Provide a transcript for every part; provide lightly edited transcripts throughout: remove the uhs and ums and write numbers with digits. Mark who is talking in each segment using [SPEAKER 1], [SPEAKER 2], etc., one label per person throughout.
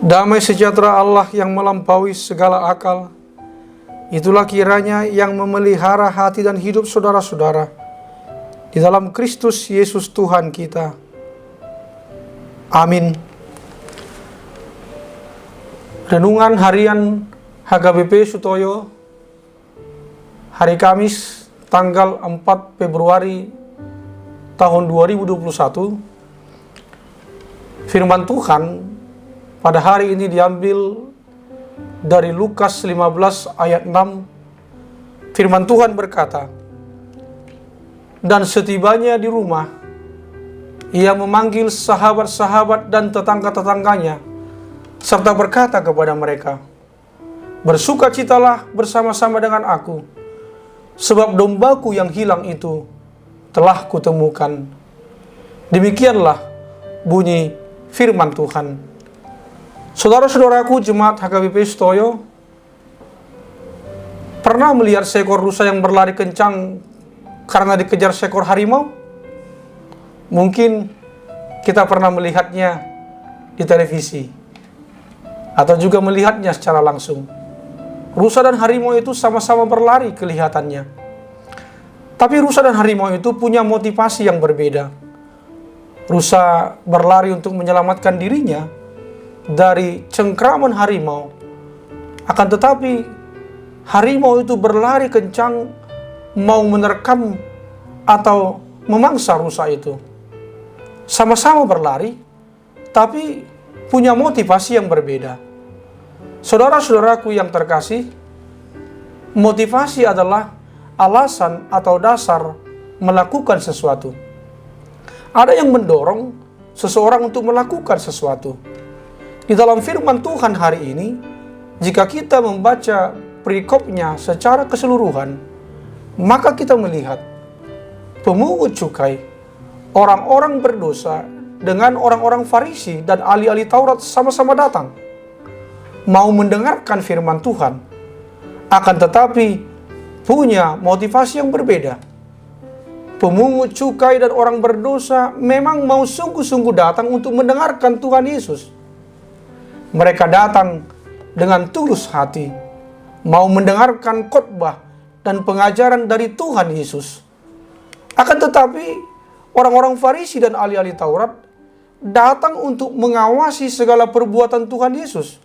[SPEAKER 1] Damai sejahtera Allah yang melampaui segala akal, itulah kiranya yang memelihara hati dan hidup saudara-saudara di dalam Kristus Yesus Tuhan kita. Amin. Renungan Harian HKBP Sutoyo, hari Kamis, tanggal 4 Februari tahun 2021. Firman Tuhan pada hari ini diambil dari Lukas 15 ayat 6. Firman Tuhan berkata, "Dan setibanya di rumah, ia memanggil sahabat-sahabat dan tetangga-tetangganya, serta berkata kepada mereka, 'Bersukacitalah bersama-sama dengan aku, sebab dombaku yang hilang itu telah kutemukan.'" Demikianlah bunyi firman Tuhan. Saudara-saudaraku jemaat HKBP Sutoyo, pernah melihat seekor rusa yang berlari kencang karena dikejar seekor harimau? Mungkin kita pernah melihatnya di televisi atau juga melihatnya secara langsung. Rusa dan harimau itu sama-sama berlari kelihatannya. Tapi rusa dan harimau itu punya motivasi yang berbeda. Rusa berlari untuk menyelamatkan dirinya dari cengkraman harimau. Akan tetapi harimau itu berlari kencang mau menerkam atau memangsa rusa itu. Sama-sama berlari, tapi punya motivasi yang berbeda. Saudara-saudaraku yang terkasih, motivasi adalah alasan atau dasar melakukan sesuatu. Ada yang mendorong seseorang untuk melakukan sesuatu. Di dalam firman Tuhan hari ini, jika kita membaca perikopnya secara keseluruhan, maka kita melihat pemungut cukai, orang-orang berdosa dengan orang-orang Farisi dan ahli-ahli Taurat sama-sama datang, mau mendengarkan firman Tuhan, akan tetapi punya motivasi yang berbeda. Pemungut cukai dan orang berdosa memang mau sungguh-sungguh datang untuk mendengarkan Tuhan Yesus. Mereka datang dengan tulus hati, mau mendengarkan khotbah dan pengajaran dari Tuhan Yesus. Akan tetapi, orang-orang Farisi dan ahli-ahli Taurat datang untuk mengawasi segala perbuatan Tuhan Yesus,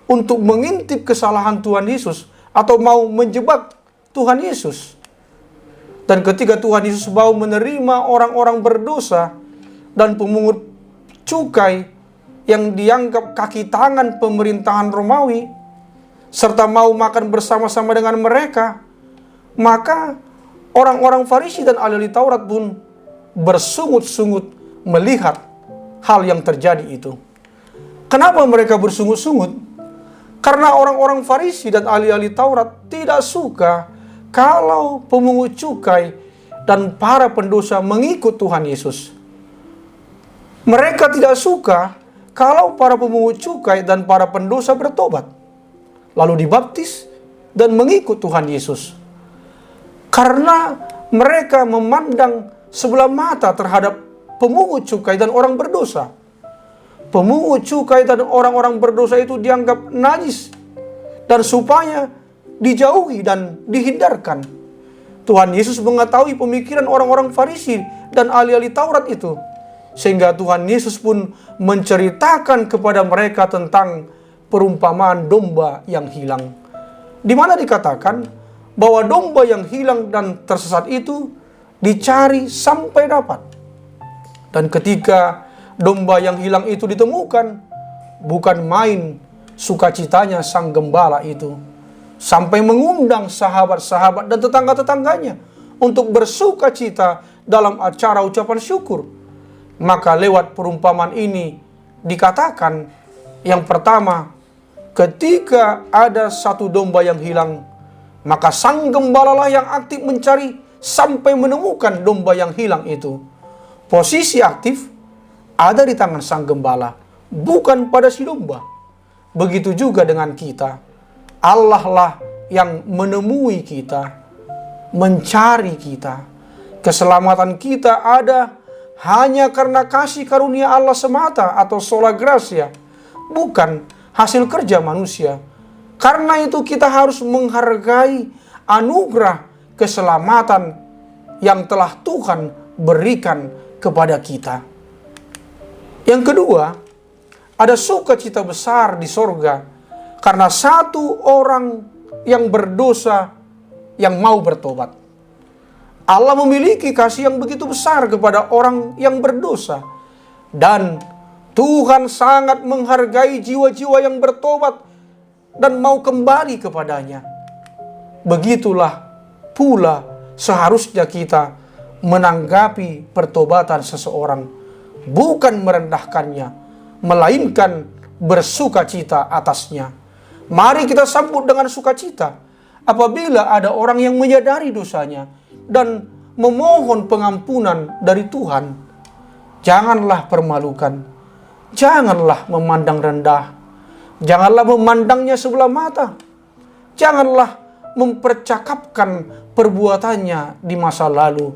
[SPEAKER 1] untuk mengintip kesalahan Tuhan Yesus, atau mau menjebak Tuhan Yesus. Dan ketika Tuhan Yesus mau menerima orang-orang berdosa dan pemungut cukai yang dianggap kaki tangan pemerintahan Romawi, serta mau makan bersama-sama dengan mereka, maka orang-orang Farisi dan ahli Taurat pun bersungut-sungut melihat hal yang terjadi itu. Kenapa mereka bersungut-sungut? Karena orang-orang Farisi dan ahli-ahli Taurat tidak suka kalau pemungut cukai dan para pendosa mengikut Tuhan Yesus. Mereka tidak suka kalau para pemungut cukai dan para pendosa bertobat, lalu dibaptis dan mengikut Tuhan Yesus. Karena mereka memandang sebelah mata terhadap pemungut cukai dan orang berdosa. Pemungut cukai dan orang-orang berdosa itu dianggap najis dan supaya dijauhi dan dihindarkan. Tuhan Yesus mengetahui pemikiran orang-orang Farisi dan ahli-ahli Taurat itu, sehingga Tuhan Yesus pun menceritakan kepada mereka tentang perumpamaan domba yang hilang, di mana dikatakan bahwa domba yang hilang dan tersesat itu dicari sampai dapat. Dan ketika domba yang hilang itu ditemukan, bukan main sukacitanya sang gembala itu, sampai mengundang sahabat-sahabat dan tetangga-tetangganya untuk bersukacita dalam acara ucapan syukur. Maka lewat perumpamaan ini dikatakan, yang pertama, ketika ada satu domba yang hilang, maka sang gembala lah yang aktif mencari sampai menemukan domba yang hilang itu. Posisi aktif ada di tangan sang gembala, bukan pada si domba. Begitu juga dengan kita. Allah lah yang menemui kita, mencari kita. Keselamatan kita ada hanya karena kasih karunia Allah semata atau sola gracia, bukan hasil kerja manusia. Karena itu kita harus menghargai anugerah keselamatan yang telah Tuhan berikan kepada kita. Yang kedua, ada sukacita besar di sorga karena satu orang yang berdosa yang mau bertobat. Allah memiliki kasih yang begitu besar kepada orang yang berdosa. Dan Tuhan sangat menghargai jiwa-jiwa yang bertobat dan mau kembali kepadanya. Begitulah pula seharusnya kita menanggapi pertobatan seseorang, bukan merendahkannya, melainkan bersukacita atasnya. Mari kita sambut dengan sukacita apabila ada orang yang menyadari dosanya dan memohon pengampunan dari Tuhan. Janganlah permalukan, janganlah memandang rendah, janganlah memandangnya sebelah mata, janganlah mempercakapkan perbuatannya di masa lalu,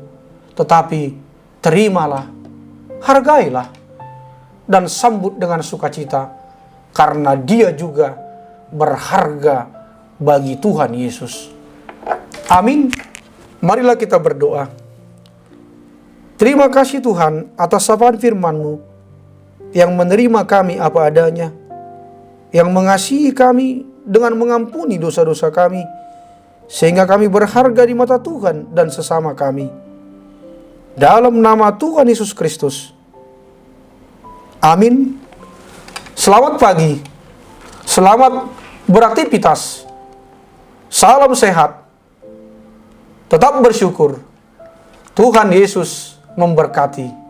[SPEAKER 1] tetapi terimalah, hargailah, dan sambut dengan sukacita, karena dia juga berharga bagi Tuhan Yesus. Amin. Marilah kita berdoa. Terima kasih Tuhan atas sapaan firman-Mu yang menerima kami apa adanya, yang mengasihi kami dengan mengampuni dosa-dosa kami, sehingga kami berharga di mata Tuhan dan sesama kami. Dalam nama Tuhan Yesus Kristus. Amin. Selamat pagi. Selamat beraktivitas. Salam sehat. Tetap bersyukur. Tuhan Yesus memberkati.